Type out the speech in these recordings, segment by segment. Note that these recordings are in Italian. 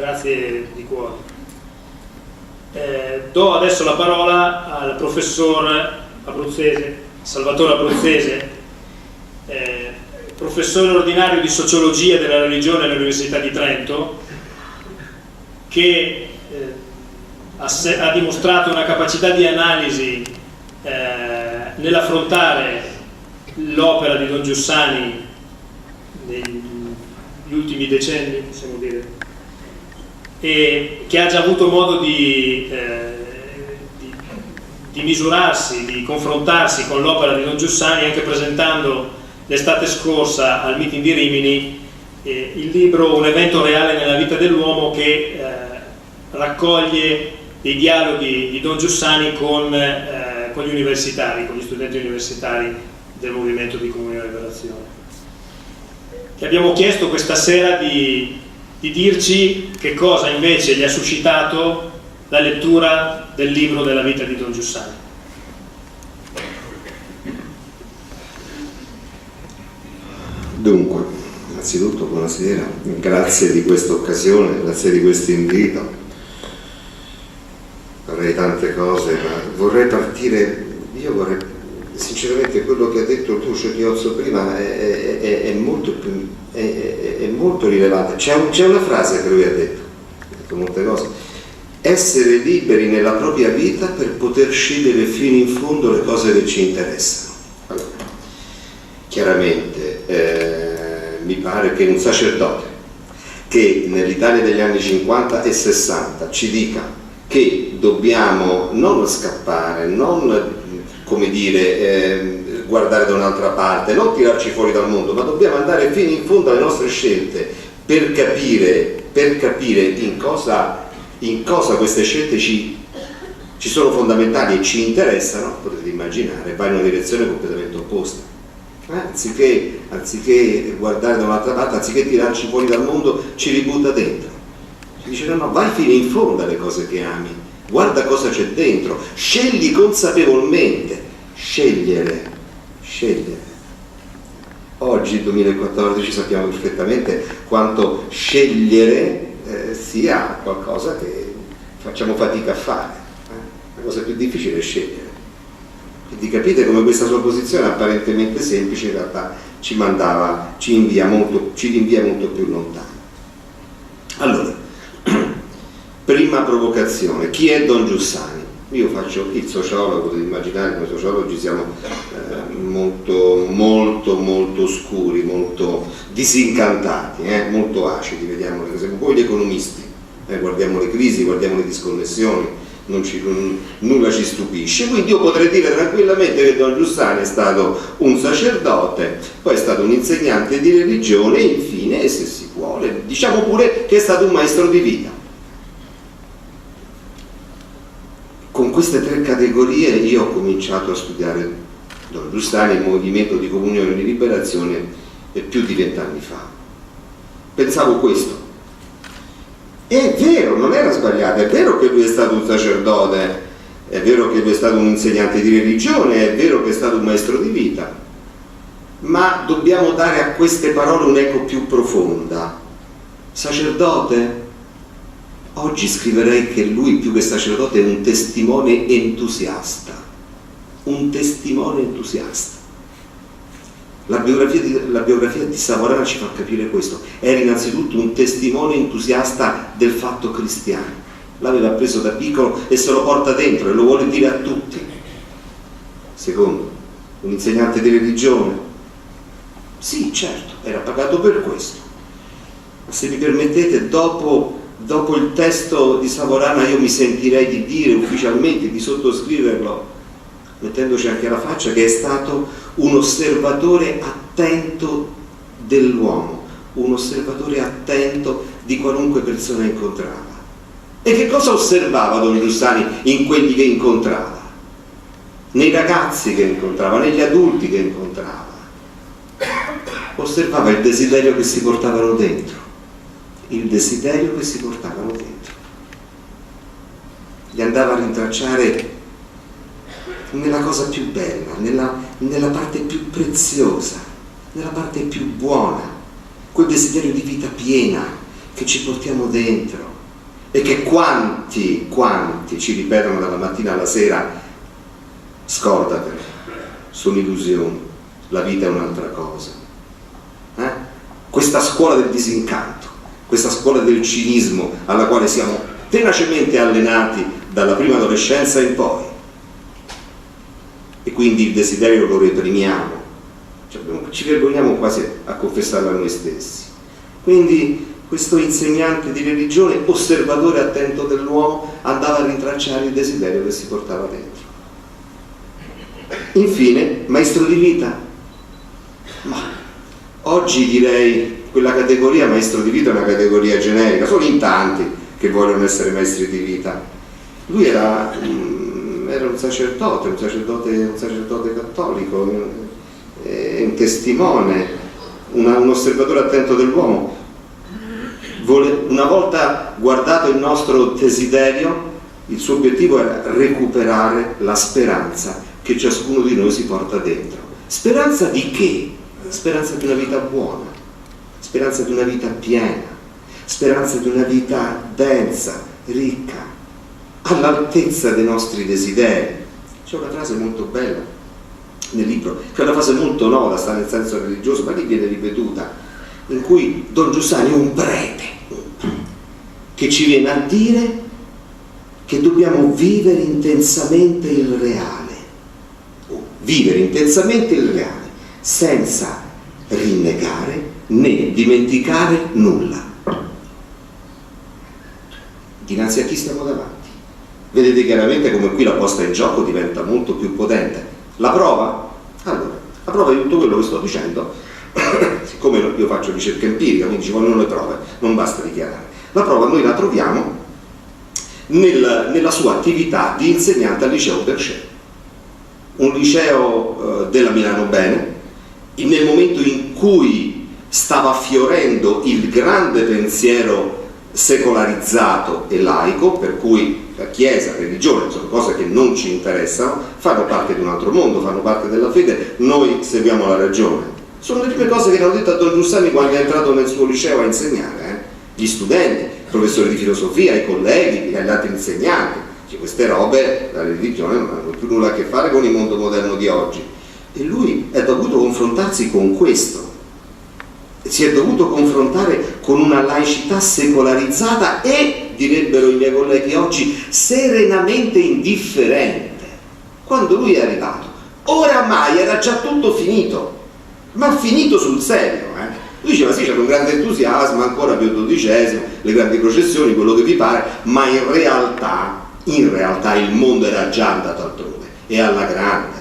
Grazie di cuore. Do adesso la parola al professor abruzzese, Salvatore Abruzzese, professore ordinario di sociologia della religione all'Università di Trento, che ha dimostrato una capacità di analisi nell'affrontare l'opera di Don Giussani negli ultimi decenni, possiamo dire, e che ha già avuto modo di misurarsi, di confrontarsi con l'opera di Don Giussani, anche presentando l'estate scorsa al meeting di Rimini il libro Un evento reale nella vita dell'uomo, che raccoglie dei dialoghi di Don Giussani con gli universitari, con gli studenti universitari del movimento di Comunione e Rivelazione. Che abbiamo chiesto questa sera di dirci che cosa invece gli ha suscitato la lettura del libro della vita di Don Giussani. Dunque, innanzitutto buonasera, grazie di questa occasione, grazie di questo invito. Avrei tante cose, ma vorrei partire, sinceramente quello che ha detto Lucio Chiozzo prima è molto rilevante. C'è una frase che lui ha detto molte cose: essere liberi nella propria vita per poter scegliere fino in fondo le cose che ci interessano. Allora, chiaramente mi pare che un sacerdote che nell'Italia degli anni 50 e 60 ci dica che dobbiamo non scappare, non guardare da un'altra parte, non tirarci fuori dal mondo, ma dobbiamo andare fino in fondo alle nostre scelte per capire in cosa queste scelte ci sono fondamentali e ci interessano. Potete immaginare, va in una direzione completamente opposta. Anziché guardare da un'altra parte, anziché tirarci fuori dal mondo, ci ributta dentro. Ci dice no, vai fino in fondo alle cose che ami, guarda cosa c'è dentro, scegli consapevolmente. Scegliere. Oggi, 2014, sappiamo perfettamente quanto scegliere sia qualcosa che facciamo fatica a fare. La cosa più difficile è scegliere. Quindi capite come questa sua posizione apparentemente semplice in realtà ci rinvia molto più lontano. Allora, prima provocazione: chi è Don Giussani? Io faccio il sociologo, potete immaginare, noi sociologi siamo molto oscuri, molto disincantati, molto acidi, vediamo le cose, poi gli economisti, guardiamo le crisi, guardiamo le disconnessioni, nulla ci stupisce. Quindi io potrei dire tranquillamente che Don Giussani è stato un sacerdote, poi è stato un insegnante di religione e infine, se si vuole, diciamo pure che è stato un maestro di vita. Con queste tre categorie io ho cominciato a studiare Don Giussani, il movimento di Comunione e di Liberazione, più di 20 anni fa. Pensavo questo. E è vero, non era sbagliato, è vero che lui è stato un sacerdote, è vero che lui è stato un insegnante di religione, è vero che è stato un maestro di vita, ma dobbiamo dare a queste parole un'eco più profonda. Sacerdote? Oggi scriverei che lui, più che sacerdote, è un testimone entusiasta. Un testimone entusiasta. La biografia di Savorana ci fa capire questo. Era innanzitutto un testimone entusiasta del fatto cristiano. L'aveva preso da piccolo e se lo porta dentro e lo vuole dire a tutti. Secondo, un insegnante di religione? Sì, certo, era pagato per questo. Ma se mi permettete, dopo il testo di Savorana io mi sentirei di dire ufficialmente, di sottoscriverlo, mettendoci anche la faccia, che è stato un osservatore attento dell'uomo, un osservatore attento di qualunque persona incontrava. E che cosa osservava Don Giussani in quelli che incontrava? Nei ragazzi che incontrava, negli adulti che incontrava. Osservava il desiderio che si portavano dentro. Il desiderio che si portavano dentro. Li andava a rintracciare nella cosa più bella, nella parte più preziosa, nella parte più buona, quel desiderio di vita piena che ci portiamo dentro e che quanti ci ripetono dalla mattina alla sera: scordatene, sono illusioni, la vita è un'altra cosa. Questa scuola del disincanto, questa scuola del cinismo alla quale siamo tenacemente allenati dalla prima adolescenza in poi, e quindi il desiderio lo reprimiamo, ci vergogniamo quasi a confessarlo a noi stessi. Quindi questo insegnante di religione, osservatore attento dell'uomo, andava a rintracciare il desiderio che si portava dentro. Infine, maestro di vita. Ma oggi direi quella categoria maestro di vita è una categoria generica, sono in tanti che vogliono essere maestri di vita. Lui era un sacerdote cattolico, un testimone, un osservatore attento dell'uomo. Una volta guardato il nostro desiderio, il suo obiettivo era recuperare la speranza che ciascuno di noi si porta dentro. Speranza di che? Speranza di una vita buona, speranza di una vita piena, speranza di una vita densa, ricca, all'altezza dei nostri desideri. C'è una frase molto bella nel libro, che è una frase molto nota, sta nel senso religioso, ma lì viene ripetuta, in cui Don Giussani è un prete che ci viene a dire che dobbiamo vivere intensamente il reale, senza rinnegare né dimenticare nulla. Dinanzi a chi stiamo davanti? Vedete chiaramente come qui la posta in gioco diventa molto più potente. La prova? Allora, la prova di tutto quello che sto dicendo, siccome io faccio ricerca empirica, quindi ci vogliono le prove, non basta dichiarare. La prova noi la troviamo nella sua attività di insegnante al liceo Berchet, un liceo della Milano Bene, nel momento in cui stava fiorendo il grande pensiero secolarizzato e laico, per cui la Chiesa, la religione sono cose che non ci interessano, fanno parte di un altro mondo, fanno parte della fede, noi seguiamo la ragione. Sono le prime cose che hanno detto a Don Giussani quando è entrato nel suo liceo a insegnare, gli studenti, i professori di filosofia, i colleghi, gli altri insegnanti. Queste robe, la religione non hanno più nulla a che fare con il mondo moderno di oggi, e lui è dovuto confrontarsi con questo, si è dovuto confrontare con una laicità secolarizzata e, direbbero i miei colleghi oggi, serenamente indifferente. Quando lui è arrivato, oramai era già tutto finito, ma finito sul serio, Lui diceva sì, c'era un grande entusiasmo, ancora Pio XII, le grandi processioni, quello che vi pare, ma in realtà il mondo era già andato altrove, e alla grande,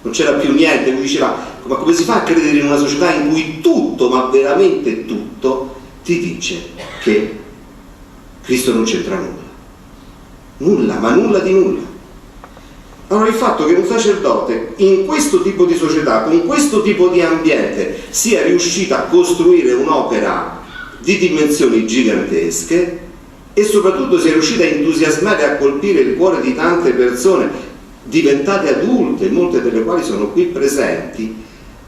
non c'era più niente. Lui diceva: ma come si fa a credere in una società in cui tutto, ma veramente tutto, ti dice che Cristo non c'entra nulla, ma nulla di nulla. Allora il fatto che un sacerdote in questo tipo di società, con questo tipo di ambiente, sia riuscito a costruire un'opera di dimensioni gigantesche e soprattutto sia riuscito a entusiasmare e a colpire il cuore di tante persone diventate adulte, molte delle quali sono qui presenti,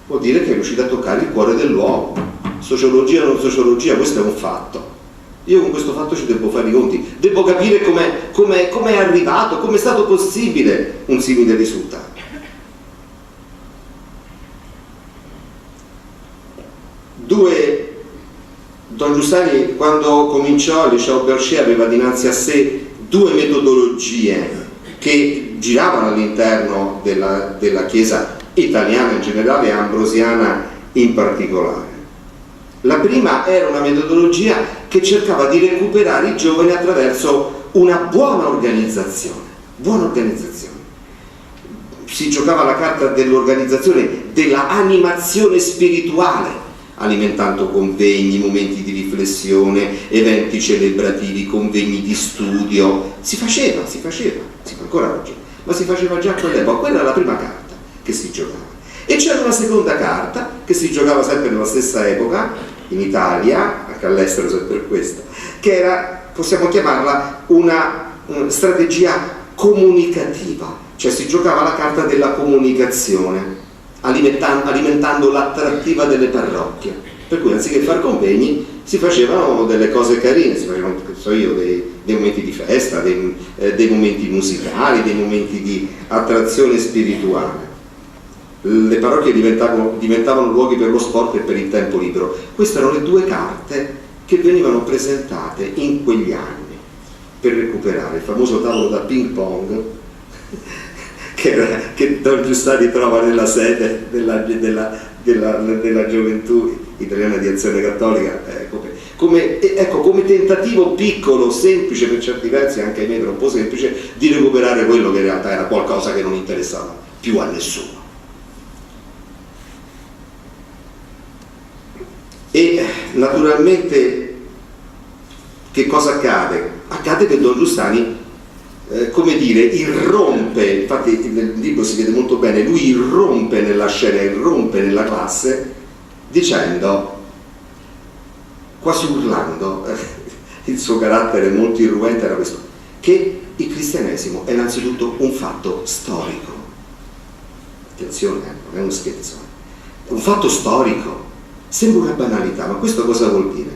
vuol dire che è riuscito a toccare il cuore dell'uomo. Sociologia o non sociologia, questo è un fatto. Io con questo fatto ci devo fare i conti, devo capire come è arrivato, come è stato possibile un simile risultato. Don Giussani, quando cominciò al liceo Berchet, aveva dinanzi a sé due metodologie che giravano all'interno della Chiesa italiana in generale e ambrosiana in particolare. La prima era una metodologia che cercava di recuperare i giovani attraverso una buona organizzazione. Si giocava la carta dell'organizzazione, della animazione spirituale, alimentando convegni, momenti di riflessione, eventi celebrativi, convegni di studio. Si fa ancora oggi, ma si faceva già a quell'epoca. Quella era la prima carta che si giocava. E c'era una seconda carta che si giocava sempre nella stessa epoca, in Italia, anche all'estero se per questo, che era, possiamo chiamarla, una strategia comunicativa, cioè si giocava la carta della comunicazione, alimentando l'attrattiva delle parrocchie. Per cui anziché far convegni si facevano delle cose carine, si facevano, so io, dei momenti di festa, dei momenti musicali, dei momenti di attrazione spirituale. Le parrocchie diventavano luoghi per lo sport e per il tempo libero. Queste erano le due carte che venivano presentate in quegli anni per recuperare il famoso tavolo da ping pong che Don Giussani trova nella sede della gioventù italiana di Azione Cattolica, come tentativo piccolo, semplice, per certi versi anche ai me troppo semplice, di recuperare quello che in realtà era qualcosa che non interessava più a nessuno. E naturalmente che cosa accade? Accade che Don Giussani irrompe, infatti nel libro si vede molto bene, lui irrompe nella scena, irrompe nella classe dicendo, quasi urlando, il suo carattere molto irruente era questo, che il cristianesimo è innanzitutto un fatto storico. Attenzione, non è uno scherzo, è un fatto storico. Sembra una banalità, ma questo cosa vuol dire?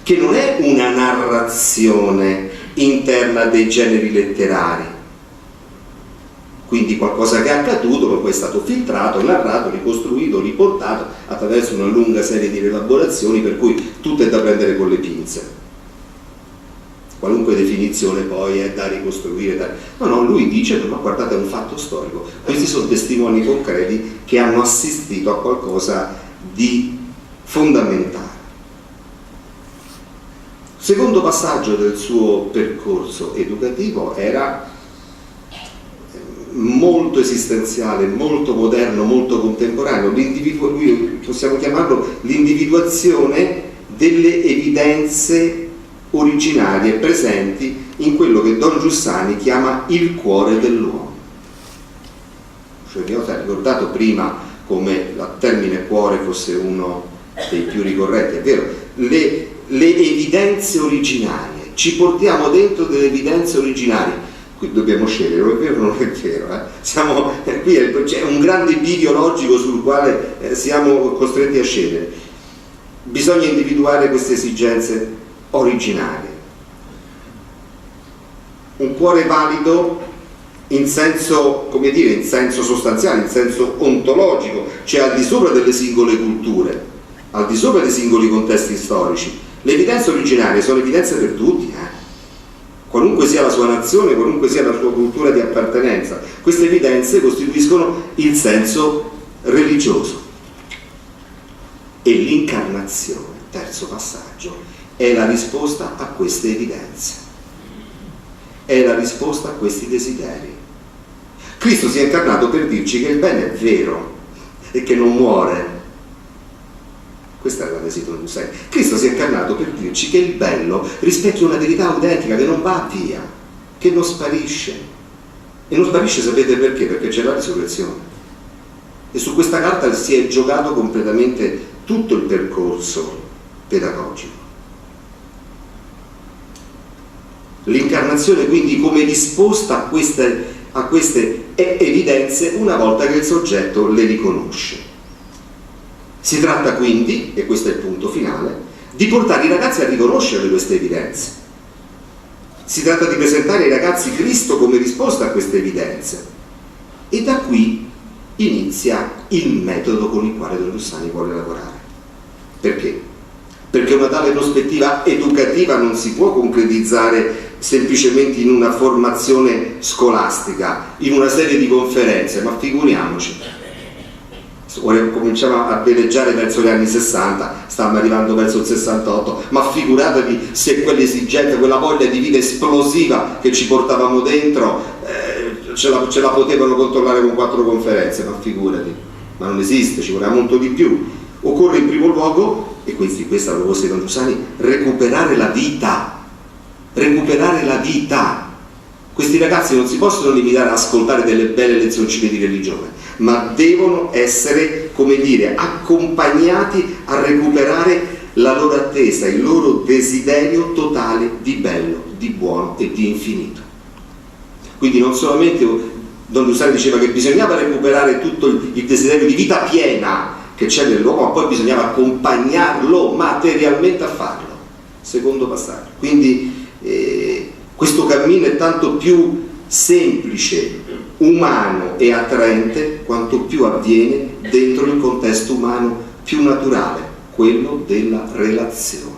Che non è una narrazione interna dei generi letterari, quindi qualcosa che è accaduto, che poi è stato filtrato, narrato, ricostruito, riportato attraverso una lunga serie di elaborazioni, per cui tutto è da prendere con le pinze. Qualunque definizione poi è da ricostruire. No, lui dice, ma guardate, è un fatto storico. Questi sono testimoni concreti che hanno assistito a qualcosa di fondamentale. Secondo passaggio del suo percorso educativo era molto esistenziale, molto moderno, molto contemporaneo. Lui possiamo chiamarlo l'individuazione delle evidenze originarie presenti in quello che Don Giussani chiama il cuore dell'uomo. Cioè, vi ho ricordato prima come il termine cuore fosse uno dei più ricorrenti, è vero, le evidenze originarie, ci portiamo dentro delle evidenze originarie, qui dobbiamo scegliere, non è vero o non è vero, qui c'è un grande bivio logico sul quale siamo costretti a scegliere. Bisogna individuare queste esigenze originarie, un cuore valido in senso, come dire, in senso sostanziale, in senso ontologico, cioè al di sopra delle singole culture, al di sopra dei singoli contesti storici. Le evidenze originarie sono evidenze per tutti, qualunque sia la sua nazione, qualunque sia la sua cultura di appartenenza. Queste evidenze costituiscono il senso religioso. E l'incarnazione, terzo passaggio, è la risposta a queste evidenze, è la risposta a questi desideri. Cristo si è incarnato per dirci che il bene è vero e che non muore. Questa è la tesi di Don Giussani. Cristo si è incarnato per dirci che il bello rispecchia una verità autentica che non va via, che non sparisce. E non sparisce, sapete perché? Perché c'è la risurrezione. E su questa carta si è giocato completamente tutto il percorso pedagogico. L'incarnazione quindi come risposta a queste evidenze una volta che il soggetto le riconosce. Si tratta quindi, e questo è il punto finale, di portare i ragazzi a riconoscere queste evidenze. Si tratta di presentare ai ragazzi Cristo come risposta a queste evidenze. E da qui inizia il metodo con il quale Don Giussani vuole lavorare. Perché? Perché una tale prospettiva educativa non si può concretizzare semplicemente in una formazione scolastica, in una serie di conferenze, ma figuriamoci. Ora cominciamo a veleggiare verso gli anni 60, stiamo arrivando verso il 68, ma figuratevi se quell'esigenza, quella voglia di vita esplosiva che ci portavamo dentro ce la potevano controllare con 4 conferenze, ma figurati, ma non esiste, ci vorrà molto di più. Occorre in primo luogo, e questa è la proposta di Don Giussani, recuperare la vita. Questi ragazzi non si possono limitare ad ascoltare delle belle lezioncine di religione, ma devono essere, come dire, accompagnati a recuperare la loro attesa, il loro desiderio totale di bello, di buono e di infinito. Quindi non solamente Don Giussani diceva che bisognava recuperare tutto il desiderio di vita piena, che c'è nell'uomo, ma poi bisognava accompagnarlo materialmente a farlo. Secondo passaggio. Quindi questo cammino è tanto più semplice, umano e attraente quanto più avviene dentro il contesto umano più naturale, quello della relazione.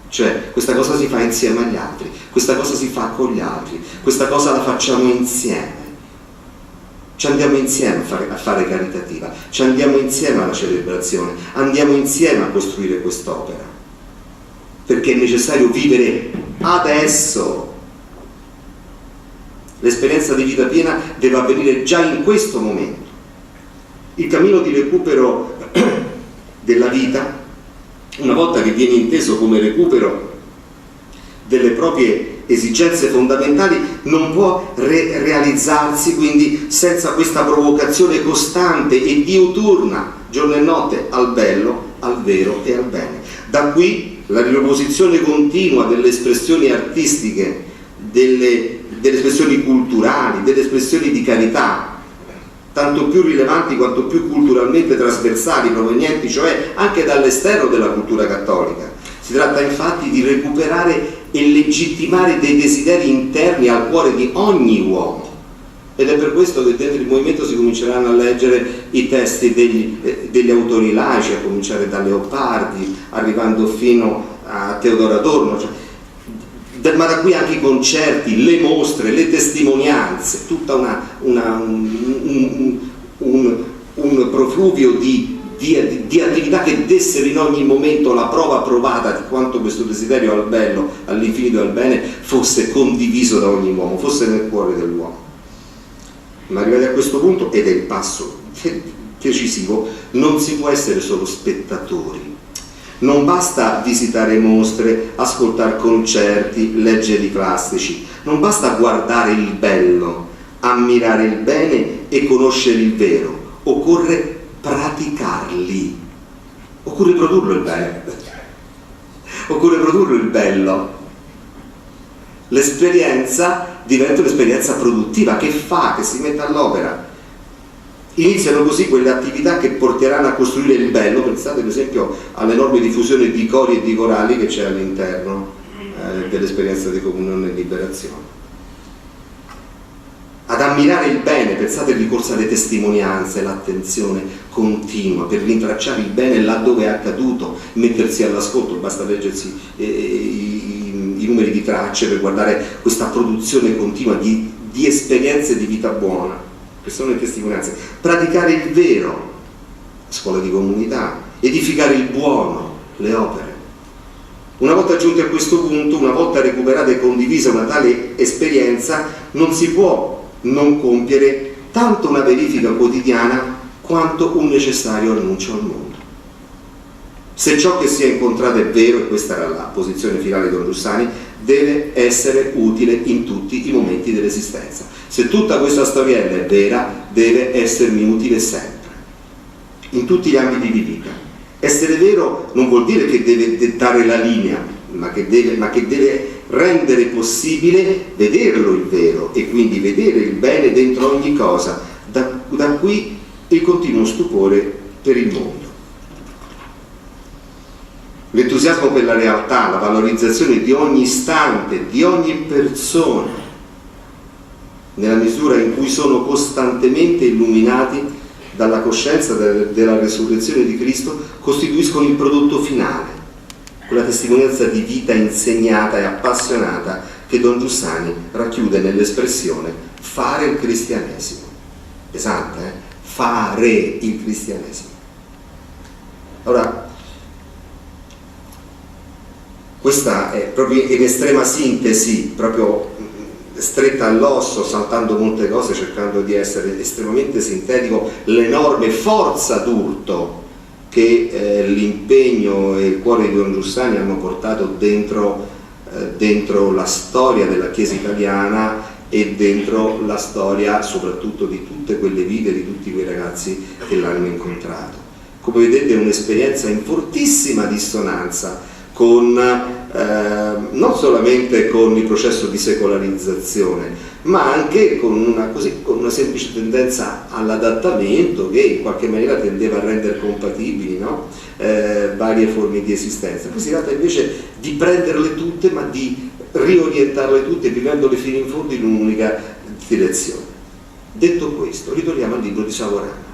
Cioè, questa cosa si fa insieme agli altri, questa cosa si fa con gli altri, questa cosa la facciamo insieme. Ci andiamo insieme a fare caritativa, ci andiamo insieme alla celebrazione, andiamo insieme a costruire quest'opera, perché è necessario vivere adesso. L'esperienza di vita piena deve avvenire già in questo momento. Il cammino di recupero della vita, una volta che viene inteso come recupero delle proprie esigenze fondamentali, non può realizzarsi quindi senza questa provocazione costante e diuturna, giorno e notte, al bello, al vero e al bene. Da qui la riproposizione continua delle espressioni artistiche, delle espressioni culturali, delle espressioni di carità, tanto più rilevanti quanto più culturalmente trasversali, provenienti cioè anche dall'esterno della cultura cattolica. Si tratta infatti di recuperare e legittimare dei desideri interni al cuore di ogni uomo, ed è per questo che dentro il movimento si cominceranno a leggere i testi degli autori laici, a cominciare da Leopardi, arrivando fino a Teodoro Adorno, cioè, ma da qui anche i concerti, le mostre, le testimonianze, tutta un profluvio di attività che dessero in ogni momento la prova provata di quanto questo desiderio al bello, all'infinito e al bene fosse condiviso da ogni uomo, fosse nel cuore dell'uomo. Ma arrivati a questo punto, ed è il passo decisivo, non si può essere solo spettatori. Non basta visitare mostre, ascoltare concerti, leggere i classici, non basta guardare il bello, ammirare il bene e conoscere il vero, occorre praticarli, occorre produrlo il bene, occorre produrlo il bello. L'esperienza diventa un'esperienza produttiva che si mette all'opera. Iniziano così quelle attività che porteranno a costruire il bello. Pensate ad esempio all'enorme diffusione di cori e di corali che c'è all'interno dell'esperienza di comunione e liberazione. Ad ammirare il bene, pensate al ricorso alle testimonianze, l'attenzione continua per rintracciare il bene laddove è accaduto, mettersi all'ascolto, basta leggersi i numeri di tracce per guardare questa produzione continua di esperienze di vita buona, che sono le testimonianze. Praticare il vero, scuola di comunità, edificare il buono, le opere. Una volta giunti a questo punto, una volta recuperata e condivisa una tale esperienza, non si può non compiere tanto una verifica quotidiana quanto un necessario annuncio al mondo. Se ciò che si è incontrato è vero, e questa era la posizione finale di Don Giussani, deve essere utile in tutti i momenti dell'esistenza. Se tutta questa storiella è vera, deve essermi utile sempre, in tutti gli ambiti di vita. Essere vero non vuol dire che deve dettare la linea, ma che deve rendere possibile vederlo il vero e quindi vedere il bene dentro ogni cosa. Da qui il continuo stupore per il mondo. L'entusiasmo per la realtà, la valorizzazione di ogni istante, di ogni persona, nella misura in cui sono costantemente illuminati dalla coscienza della resurrezione di Cristo, costituiscono il prodotto finale, quella testimonianza di vita insegnata e appassionata che Don Giussani racchiude nell'espressione fare il cristianesimo. Pesante, fare il cristianesimo. Ora, questa è proprio in estrema sintesi, proprio stretta all'osso, saltando molte cose, cercando di essere estremamente sintetico, l'enorme forza d'urto che l'impegno e il cuore di Don Giussani hanno portato dentro la storia della Chiesa italiana e dentro la storia soprattutto di tutte quelle vite, di tutti quei ragazzi che l'hanno incontrato. Come vedete è un'esperienza in fortissima dissonanza con non non solamente con il processo di secolarizzazione, ma anche con una semplice tendenza all'adattamento che in qualche maniera tendeva a rendere compatibili, no? Varie forme di esistenza. Poi si tratta invece di prenderle tutte, ma di riorientarle tutte, vivendole fino in fondo in un'unica direzione. Detto questo, ritorniamo al libro di Savorana.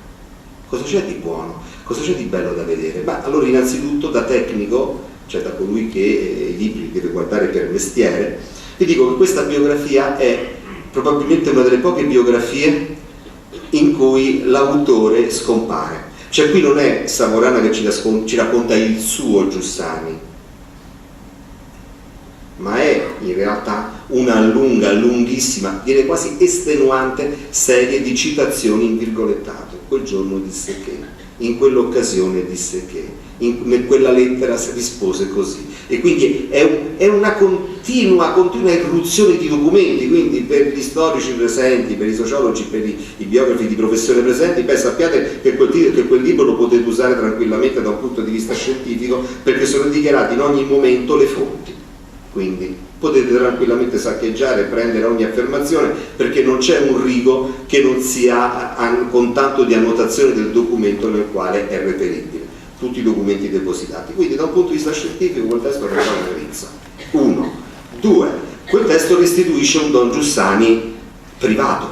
Cosa c'è di buono? Cosa c'è di bello da vedere? Ma allora, innanzitutto, da tecnico, cioè da colui che i libri deve guardare per mestiere, vi dico che questa biografia è probabilmente una delle poche biografie in cui l'autore scompare. Cioè qui non è Savorana che ci racconta il suo Giussani, ma è in realtà una lunghissima, direi quasi estenuante serie di citazioni in virgolettato. Quel giorno disse che, in quell'occasione disse che, in quella lettera si rispose così. E quindi è una continua irruzione di documenti. Quindi per gli storici presenti, per i sociologi, per i biografi di professione presenti, sappiate che quel libro lo potete usare tranquillamente da un punto di vista scientifico, perché sono dichiarate in ogni momento le fonti. Quindi potete tranquillamente saccheggiare e prendere ogni affermazione, perché non c'è un rigo che non sia con tanto di annotazione del documento nel quale è reperibile. Tutti i documenti depositati. Quindi da un punto di vista scientifico quel testo non è una rizza. 1. 2. Quel testo restituisce un Don Giussani privato.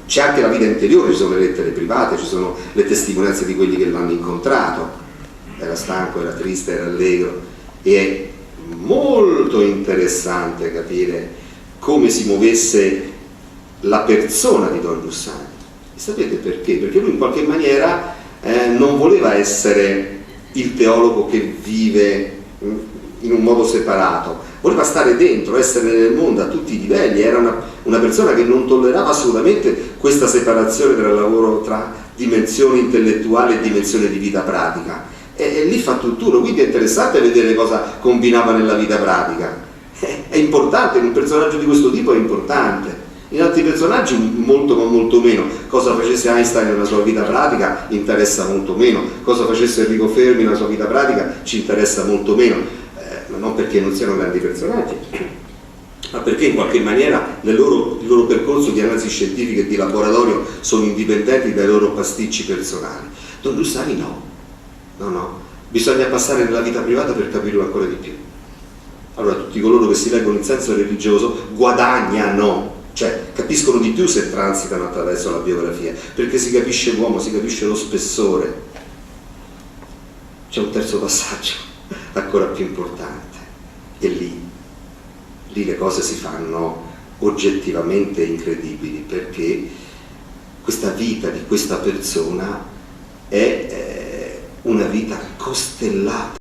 C'è anche la vita interiore, ci sono le lettere private, ci sono le testimonianze di quelli che l'hanno incontrato. Era stanco, era triste, era allegro. E è molto interessante capire come si muovesse la persona di Don Giussani. E sapete perché? Perché lui in qualche maniera non voleva essere il teologo che vive in un modo separato, voleva stare dentro, essere nel mondo a tutti i livelli. Era una persona che non tollerava assolutamente questa separazione tra dimensione intellettuale e dimensione di vita pratica. E lì fa tutt'uno, quindi è interessante vedere cosa combinava nella vita pratica. È importante, in un personaggio di questo tipo è importante. In altri personaggi molto ma molto meno. Cosa facesse Einstein nella sua vita pratica interessa molto meno, cosa facesse Enrico Fermi nella sua vita pratica ci interessa molto meno, ma non perché non siano grandi personaggi, ma perché in qualche maniera il loro percorso di analisi scientifica e di laboratorio sono indipendenti dai loro pasticci personali. Don Giussani no, bisogna passare nella vita privata per capirlo ancora di più. Allora tutti coloro che si leggono in senso religioso guadagnano, cioè capiscono di più se transitano attraverso la biografia, perché si capisce l'uomo, si capisce lo spessore. C'è un terzo passaggio ancora più importante, e lì le cose si fanno oggettivamente incredibili, perché questa vita di questa persona è una vita costellata